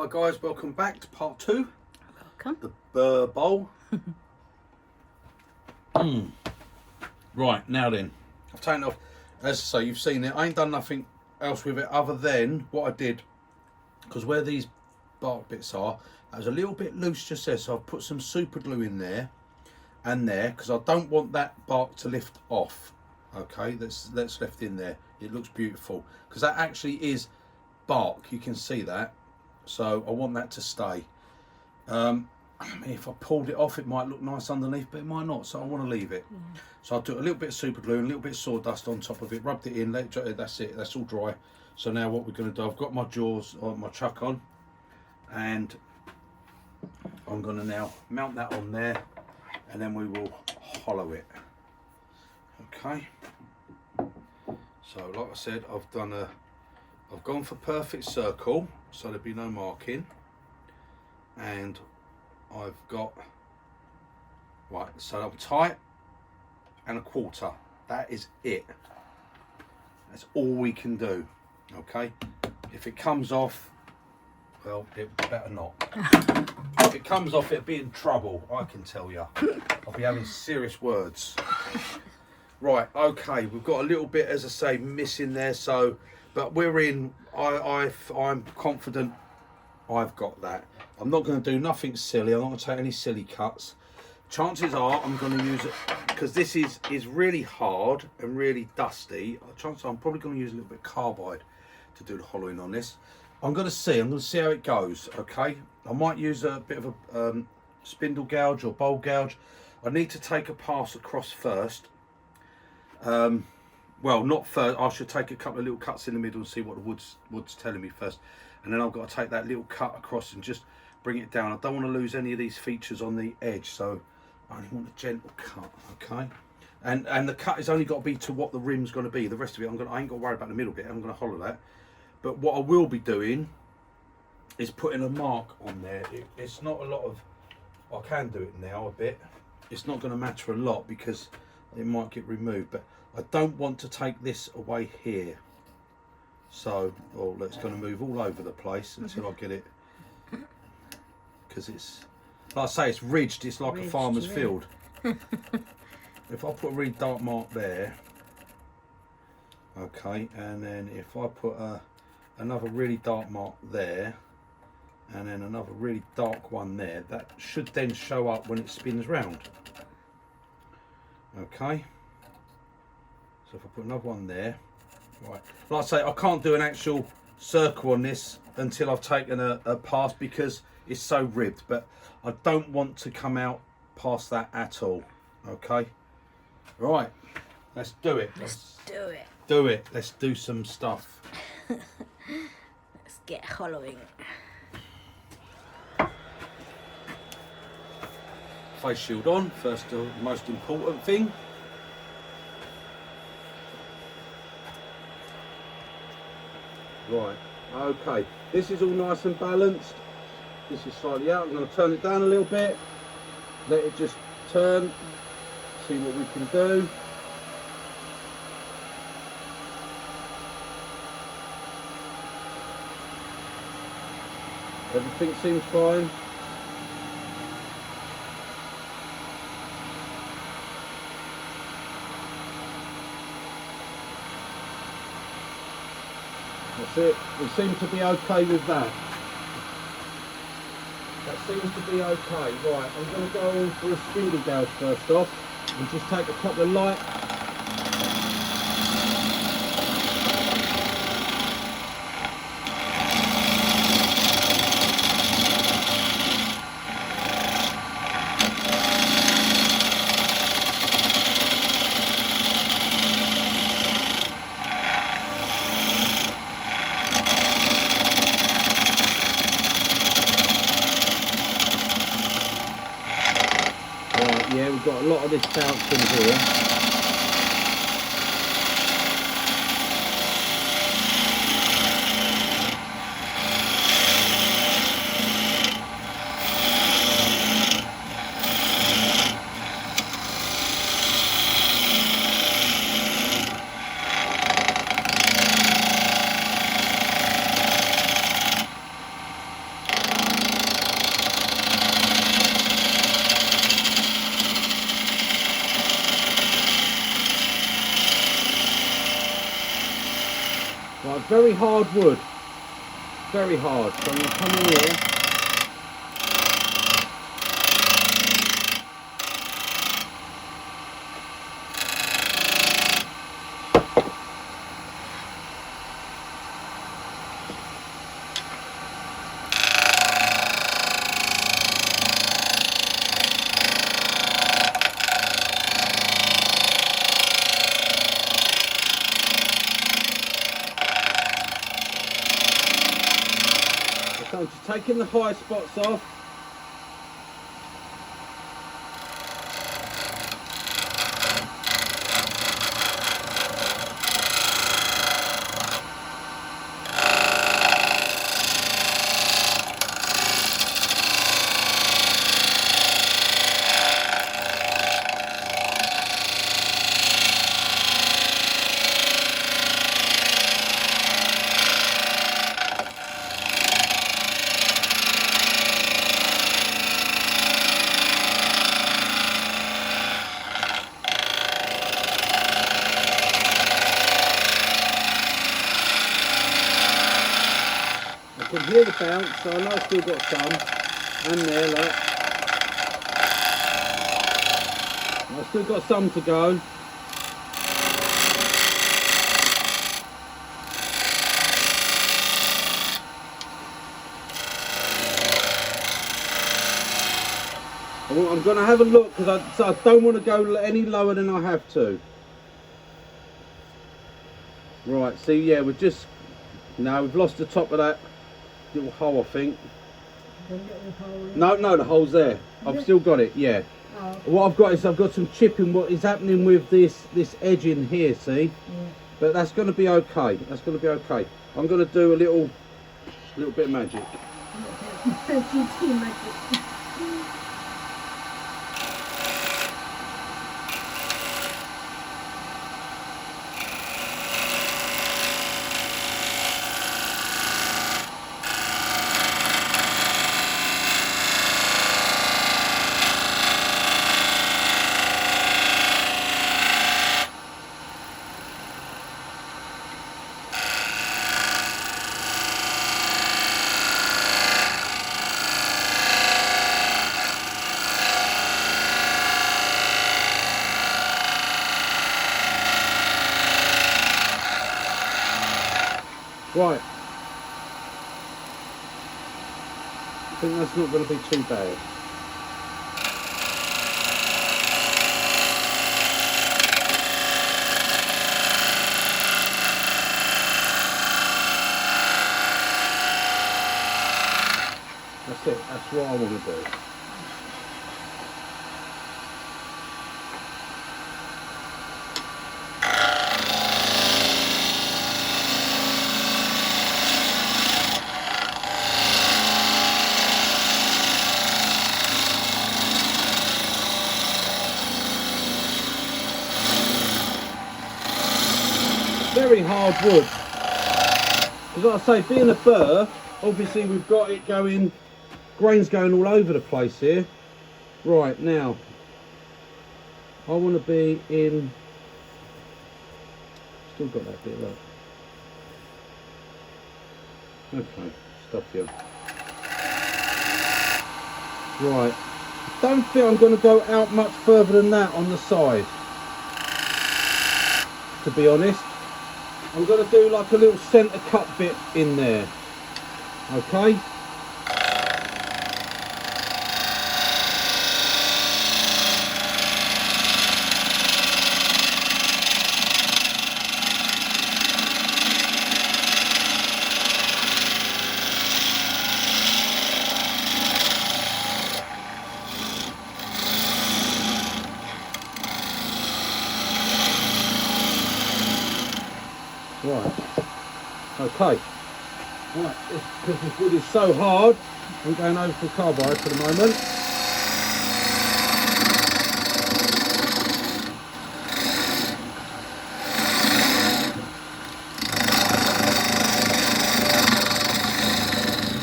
Hi guys, welcome back to part 2. Welcome. The burr bowl. Right, now then, I've taken it off. As I say, you've seen it. I ain't done nothing else with it other than what I did, because where these bark bits are, that was a little bit loose just there, so I've put some super glue in there and there, because I don't want that bark to lift off. Okay, that's left in there. It looks beautiful, because that actually is bark, you can see that. So I want that to stay. I mean, if I pulled it off, it might look nice underneath, but it might not, so I want to leave it. So I took a little bit of super glue and a little bit of sawdust on top of it, rubbed it in, let it dry. That's it, that's all dry. So now what we're going to do, I've got my jaws on my chuck on, and I'm going to now mount that on there, and then we will hollow it. Okay, so like I said, I've gone for perfect circle, so there'll be no marking, and I've got, right, so I'm tight and a quarter. That is it. That's all we can do. Okay, if it comes off, well, it better not. If it comes off, it'll be in trouble, I can tell you. I'll be having serious words. Right, okay, we've got a little bit, as I say, missing there, so, but we're in. I'm confident I've got that. I'm not going to do nothing silly. I'm not going to take any silly cuts. Chances are I'm going to use it, because this is really hard and really dusty. Chances are I'm probably going to use a little bit of carbide to do the hollowing on this. I'm going to see how it goes. Okay, I might use a bit of a spindle gouge or bowl gouge. I need to take a pass across first. Well, not first. I should take a couple of little cuts in the middle and see what the wood's telling me first, and then I've got to take that little cut across and just bring it down. I don't want to lose any of these features on the edge, so I only want a gentle cut. Okay, and the cut has only got to be to what the rim's going to be. The rest of it, I ain't got to worry about the middle bit. I'm going to hollow that. But what I will be doing is putting a mark on there. It's not a lot of. I can do it now a bit. It's not going to matter a lot because it might get removed, but I don't want to take this away here. So, it's going to move all over the place until I get it, because it's, like I say, it's ridged. It's like a farmer's field. If I put a really dark mark there, okay, and then if I put another really dark mark there, and then another really dark one there, that should then show up when it spins round. Okay, so if I put another one there, right, like I say, I can't do an actual circle on this until I've taken a pass, because it's so ribbed, but I don't want to come out past that at all. Okay, right, let's do it. Let's do it. Do it. Let's do some stuff. Let's get hollowing. Face shield on, first, most important thing. Right, okay, this is all nice and balanced. This is slightly out. I'm going to turn it down a little bit, let it just turn, see what we can do. Everything seems fine. That's it. We seem to be okay with that. That seems to be okay. Right, I'm going to go in for a spindle gouge first off and just take a couple of light. Yeah, we've got a lot of this bouncing here. very hard wood. Very hard. So I'm going to come in here. So just taking the high spots off. I can hear the bounce, so I know I've still got some. And there, look. I've still got some to go. I'm going to have a look because I don't want to go any lower than I have to. Right, see, yeah, we've lost the top of that little hole, I think. No, the hole's there. I've still got it, yeah. Oh. What I've got is I've got some chipping. What is happening with this edge in here, see? Yeah. But that's going to be okay. That's going to be okay. I'm going to do a little bit of magic. Right, I think that's not going to be too bad. That's it, that's what I want to do. Very hard wood, because like I say, being a burr, obviously we've got it going, grains going all over the place here. Right, now I want to be in, still got that bit, look. Okay, stop you. Right, don't think I'm going to go out much further than that on the side, to be honest. I'm going to do like a little centre cut bit in there, okay? Right, okay. Right, because this wood is so hard, I'm going over for carbide for the moment.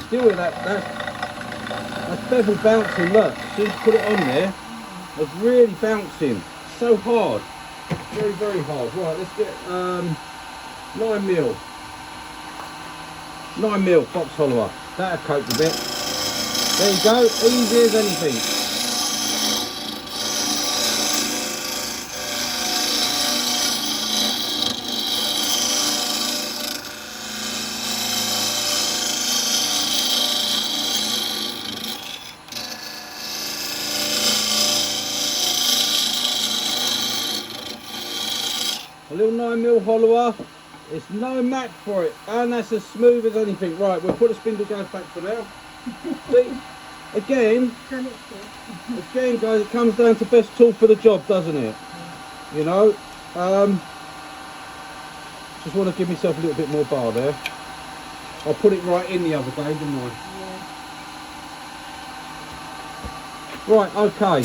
Still with that's bevel bouncing, look, as soon as you put it on there, it's really bouncing, so hard, very, very hard. Right, let's get 9mm. 9mm box hollower. That'll cope with it. There you go, easy as anything. A little 9mm hollower. It's no match for it, and that's as smooth as anything. Right, we'll put the spindle guys back for now. See, again, guys, it comes down to best tool for the job, doesn't it? You know, just want to give myself a little bit more bar there. I put it right in the other day, didn't I? Yeah. Right, okay.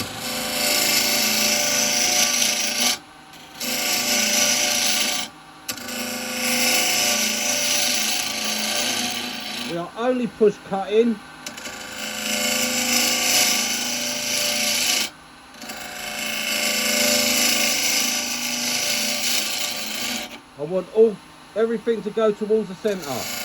We are only push cutting. I want everything to go towards the centre.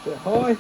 Bit high.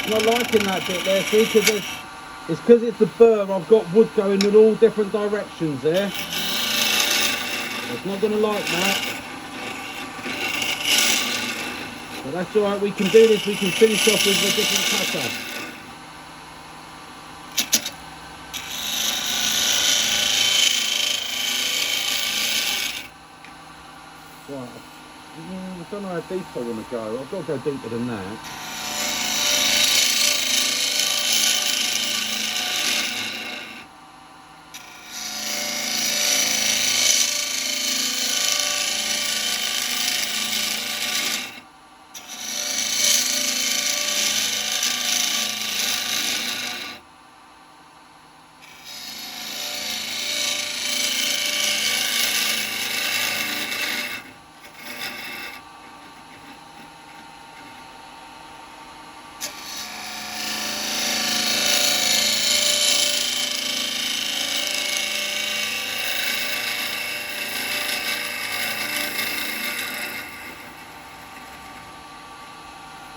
Not liking that bit there, see, because it's the burr. I've got wood going in all different directions there. It's not going to like that. But that's all right. We can do this. We can finish off with a different cutter. Right. I don't know how deep I want to go. I've got to go deeper than that.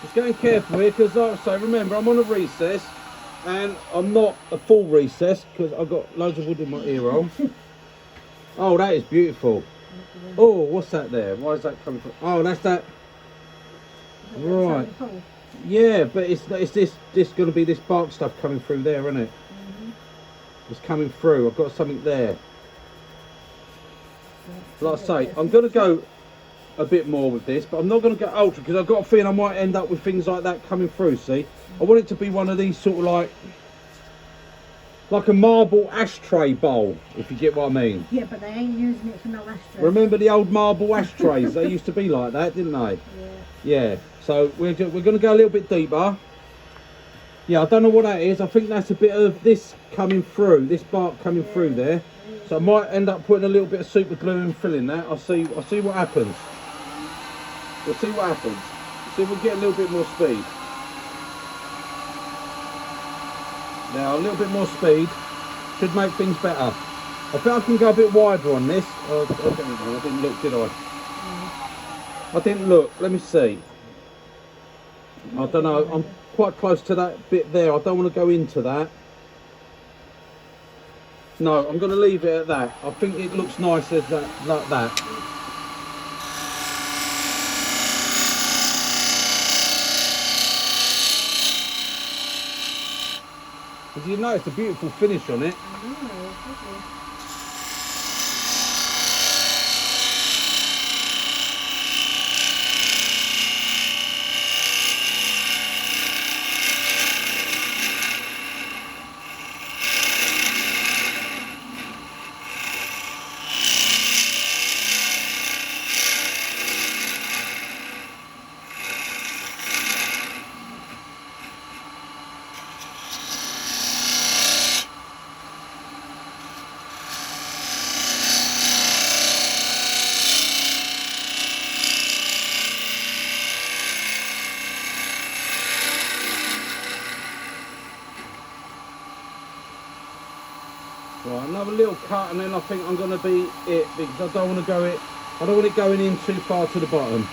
Just going careful here, because like I say, remember I'm on a recess and I'm not a full recess because I've got loads of wood in my ear roll. Oh, that is beautiful. Oh, what's that there? Why is that coming from? Oh, that's that. Right. Yeah, but it's this going to be this bark stuff coming through there, isn't it? It's coming through. I've got something there. Like I say, I'm going to go a bit more with this, but I'm not going to go ultra because I've got a feeling I might end up with things like that coming through. See, I want it to be one of these sort of like a marble ashtray bowl, if you get what I mean. Yeah, but they ain't using it for no ashtray. Remember the old marble ashtrays? They used to be like that, didn't they? Yeah. So we're going to go a little bit deeper. Yeah, I don't know what that is. I think that's a bit of this coming through, this bark coming through there. So I might end up putting a little bit of super glue and filling that. I'll see what happens. We'll see what happens. See if we get a little bit more speed. Now a little bit more speed should make things better. I think I can go a bit wider on this. I didn't look, did I? I didn't look. Let me see. I don't know. I'm quite close to that bit there. I don't want to go into that. No, I'm going to leave it at that. I think it looks nice as that, like that. As you notice, a beautiful finish on it. Right, another little cut, and then I think I'm going to be it because I don't want to go it. I don't want it going in too far to the bottom.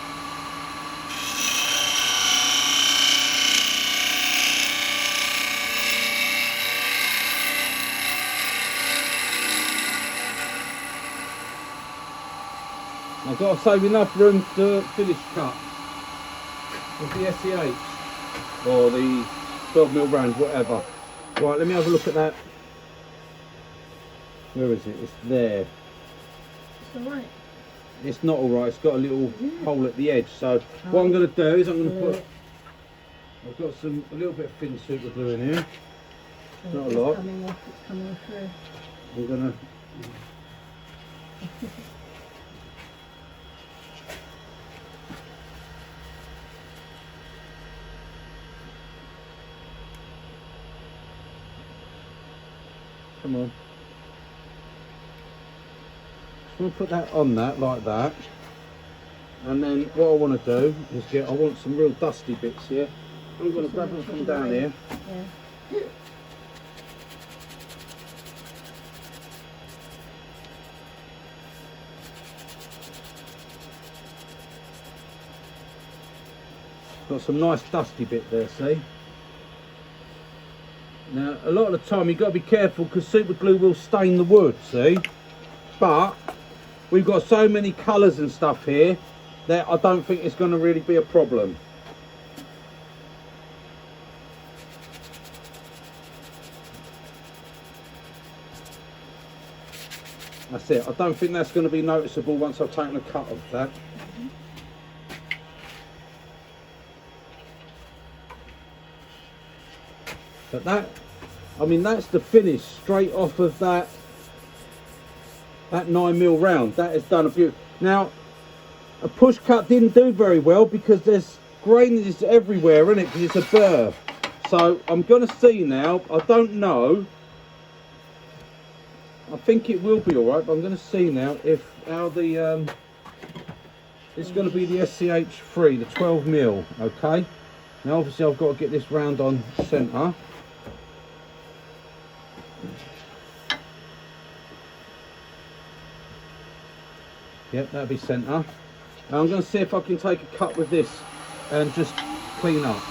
I've got to save enough room to finish cut with the SEH or the 12mm round, whatever. Right, let me have a look at that. Where is it? It's there. It's alright. It's not alright, it's got a little hole at the edge. So what I'm going to do is I'm going to put, I've got a little bit of thin super glue in here. Not a lot. Coming off, it's coming through. I'm going to... Come on. I'm going to put that on that, like that. And then what I want to do is I want some real dusty bits here. I'm going to grab them from down here. Yeah. Got some nice dusty bit there, see? Now, a lot of the time you've got to be careful because super glue will stain the wood, see? But we've got so many colours and stuff here that I don't think it's going to really be a problem. That's it. I don't think that's going to be noticeable once I've taken a cut of that. But that, I mean, that's the finish straight off of that 9mm round. That has done a beautiful. Now, a push cut didn't do very well because there's grains everywhere in it because it's a burr. So I'm going to see now. I don't know. I think it will be all right, but I'm going to see now if how the it's going to be the SCH3, the 12mm. Okay. Now, obviously, I've got to get this round on centre. Yep, that'll be centre. And I'm going to see if I can take a cut with this and just clean up.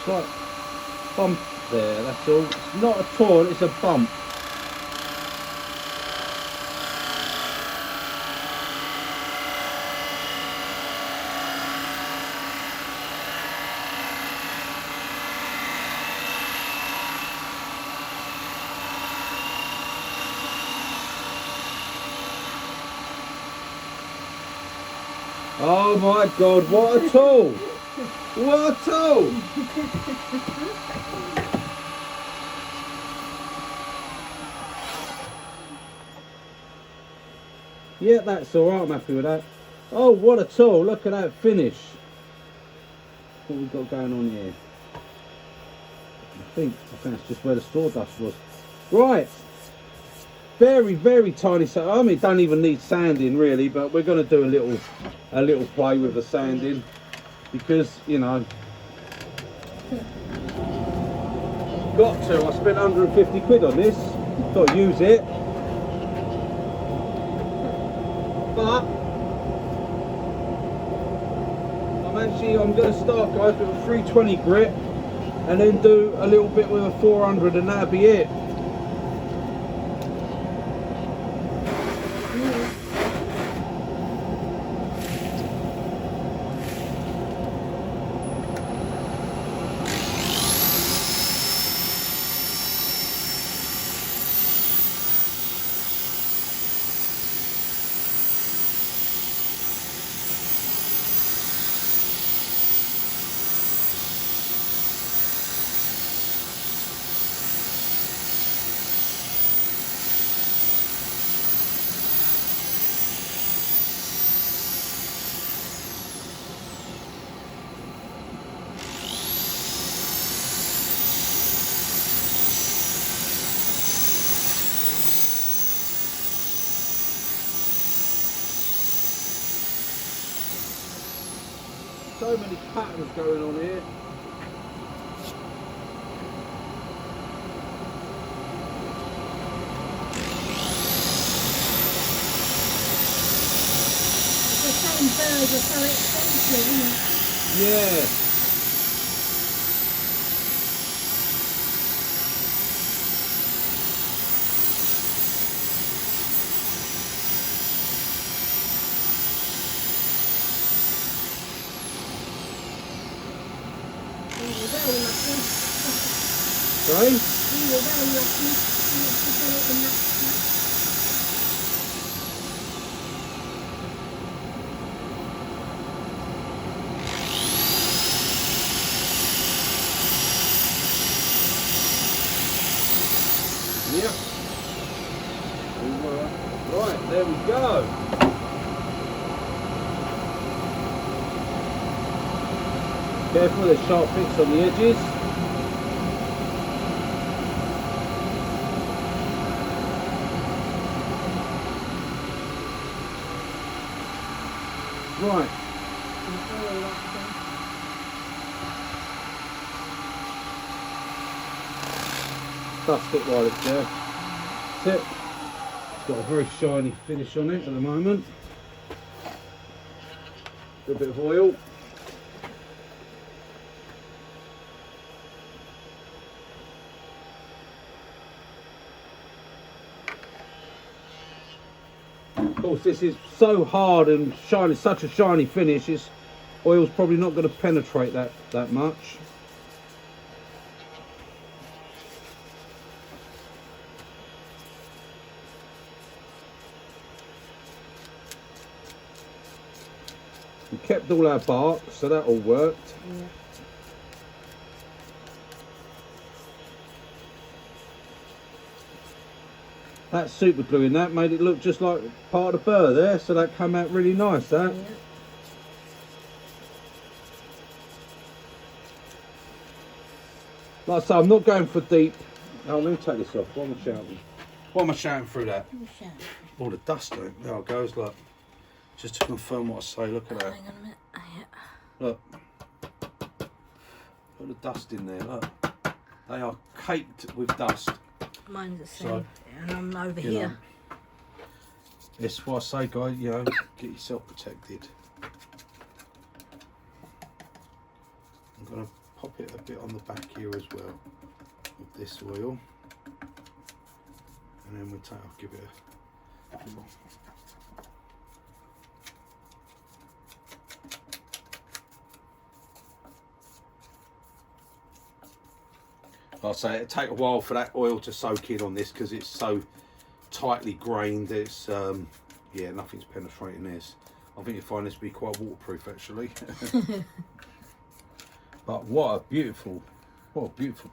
slight bump there, that's all. It's not a torn, it's a bump. Oh my God, what a tool! What a tool! Yeah, that's alright, I'm happy with that. Oh, what a tool, look at that finish. What we've got going on here? I think that's just where the sawdust was. Right. Very, very tiny. So I mean, it don't even need sanding really, but we're going to do a little play with the sanding because you know, got to. I spent 150 quid on this. Got to use it, but I'm going to start, guys, with a 320 grit, and then do a little bit with a 400, and that'll be it. So many patterns going on here. The same birds are so expensive, isn't it? Yeah. We were very lucky. Sorry? We were very lucky to get it in that spot. Yep. Right, there we go. Careful, there's sharp bits on the edges. Right. Very lucky. Dust it while it's there. That's it. It's got a very shiny finish on it at the moment. A little bit of oil. Of course, this is so hard and shiny, such a shiny finish. It's oil's probably not going to penetrate that much. We kept all our bark, so that all worked. Yeah. That super glue in that made it look just like part of the burr there, so that came out really nice, that. Yeah. Like I say, I'm not going for deep. Oh, let me take this off. What am I shouting? What am I shouting through that? Sure. All the dust on it. There it goes, look. Just to confirm what I say, look at that. Hang on a minute. Look. Look at the dust in there, look. They are caked with dust. Mine's the same. So, and I'm over you here. know, it's what I say, guys, you know, get yourself protected. I'm going to pop it a bit on the back here as well with this oil, and then I'll give it a I'll say it'll take a while for that oil to soak in on this because it's so tightly grained. It's yeah, nothing's penetrating this. I think you'll find this to be quite waterproof actually. But what a beautiful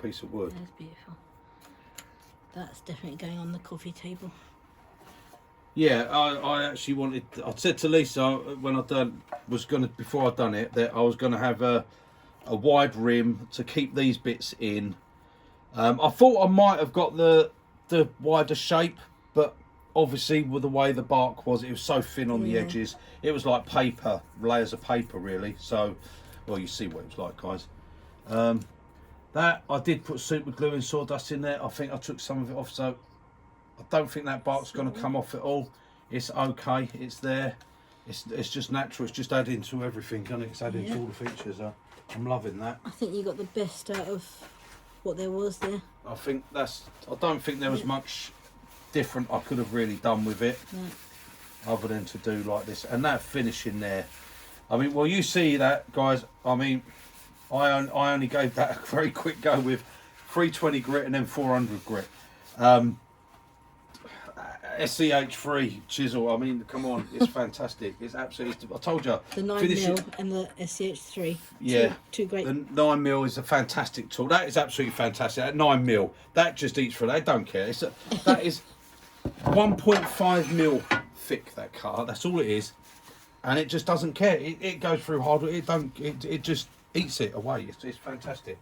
piece of wood. That's beautiful. That's definitely going on the coffee table. Yeah, I actually wanted. I said to Lisa when before I'd done it that I was gonna have a wide rim to keep these bits in. I thought I might have got the wider shape, but obviously with the way the bark was, it was so thin on the edges. It was like paper, layers of paper really. So, well, you see what it was like, guys. That I did put super glue and sawdust in there. I think I took some of it off, so I don't think that bark's going to come off at all. It's okay. It's there. It's just natural. It's just adding to everything, isn't it? It's adding to all the features. I'm loving that. I think you got the best out of what there was there. I don't think there was much different I could have really done with it, other than to do like this. And that finish in there, I mean, well, you see that, guys. I mean, I only gave that a very quick go with 320 grit and then 400 grit. SCH3 chisel, I mean, come on, it's fantastic. It's absolutely, I told you. The 9mm and the SCH3. Yeah. Two great. The 9mm is a fantastic tool. That is absolutely fantastic. That 9mm, that just eats for it. They don't care. That is 1.5mm thick, that car. That's all it is. And it just doesn't care. It goes through hard. It just eats it away. It's fantastic.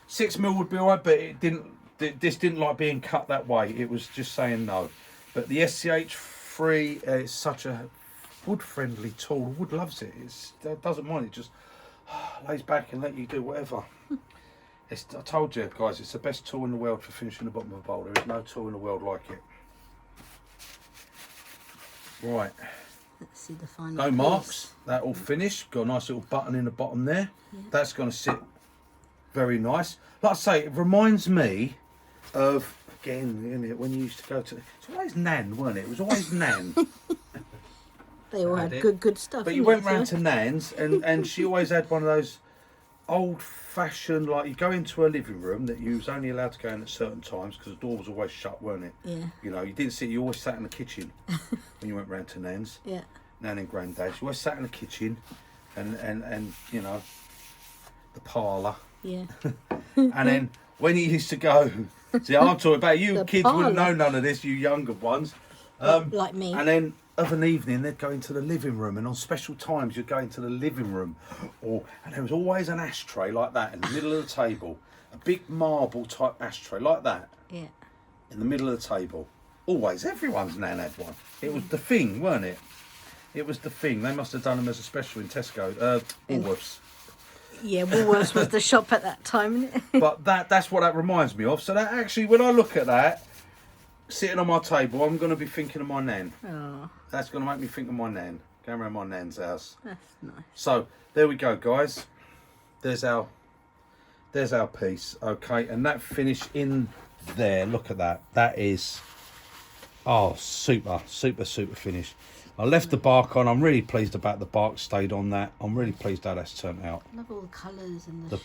6mm would be alright, but this didn't like being cut that way. It was just saying no. But the SCH3 is such a wood-friendly tool. Wood loves it. It doesn't mind. It just lays back and let you do whatever. I told you, guys, it's the best tool in the world for finishing the bottom of a bowl. There is no tool in the world like it. Right. Let's see the final No piece. marks. That all finished. Got a nice little button in the bottom there. Yeah. That's going to sit very nice. Like I say, it reminds me of, again, when you used to go to, it's always Nan, weren't it? It was always Nan. They all had good stuff. But you went round to Nan's and she always had one of those old-fashioned, like you go into a living room that you was only allowed to go in at certain times because the door was always shut, weren't it? Yeah. You know, you didn't sit, you always sat in the kitchen when you went round to Nan's. Yeah. Nan and Granddad's. You always sat in the kitchen and you know, the parlour. Yeah. And then when you used to go, see, I'm talking about you The kids parlour. wouldn't know none of this, you younger ones. Like me. And then of an evening, they'd go into the living room, and on special times, you'd go into the living room, and there was always an ashtray like that in the middle of the table, a big marble type ashtray like that. Yeah. In the middle of the table. Always, everyone's Nan had one. It was the thing, weren't it? It was the thing. They must have done them as a special in Tesco, Woolworths. Yeah, Woolworths was the shop at that time, isn't it? But that's what that reminds me of. So that actually, when I look at that, sitting on my table, I'm going to be thinking of my Nan. Oh, That's going to make me think of my Nan. Going around my Nan's house. that's nice. So there we go, guys. There's our piece. Okay, and that finish in there. Look at that. That is, oh, super finish. I left the bark on. I'm really pleased about the bark stayed on that. I'm really pleased how that's turned out. I love all the colours and The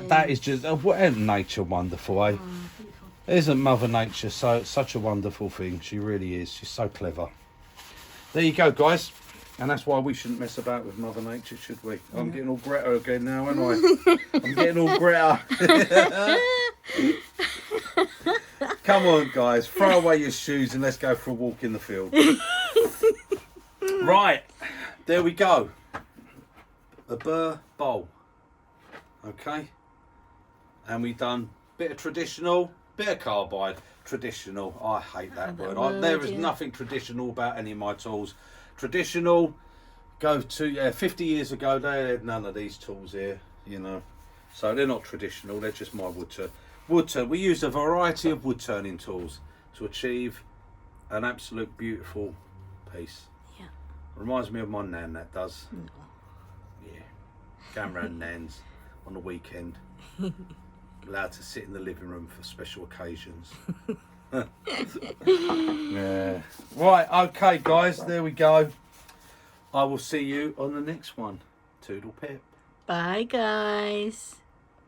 that is just isn't nature wonderful, eh? Oh, beautiful. Isn't Mother Nature such a wonderful thing? She really is. She's so clever. There you go, guys. And that's why we shouldn't mess about with Mother Nature, should we? I'm getting all Greta again now, aren't I? I'm getting all Greta. Come on, guys. Throw away your shoes and let's go for a walk in the field. Right. There we go. A burr bowl. Okay. And we've done a bit of traditional, bit of carbide. Traditional. I hate that word. There is nothing traditional about any of my tools. Traditional, go to 50 years ago they had none of these tools here, you know, so they're not traditional, they're just my wood turn. We use a variety of wood turning tools to achieve an absolute beautiful piece. Yeah. Reminds me of my Nan, that does. Yeah, going round Nan's. on the weekend. Allowed to sit in the living room for special occasions. Yeah. Right, okay guys, there we go. I will see you on the next one. Toodle pip. Bye, guys.